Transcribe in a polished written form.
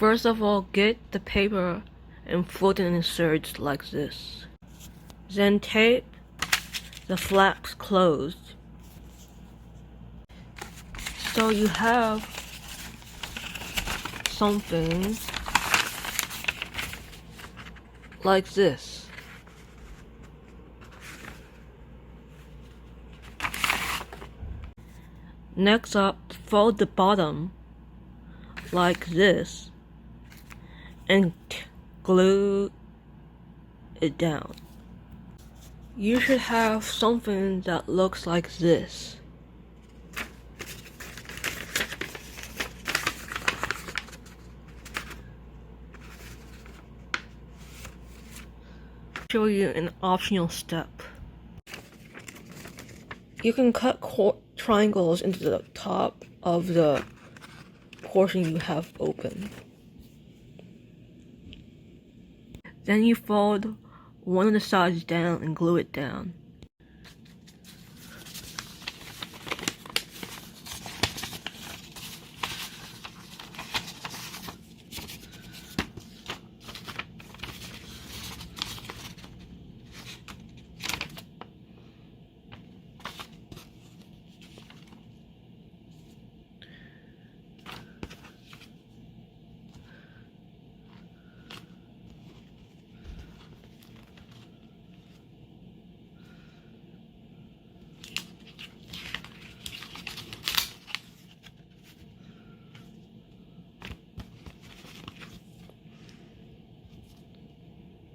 First of all, get the paper and fold it in inserts like this. Then tape the flaps closed. So you have something like this. Next up, fold the bottom like this and glue it down. You should have something that looks like this. Show you an optional step. You can cut triangles into the top of the portion you have open. Then you fold one of the sides down and glue it down.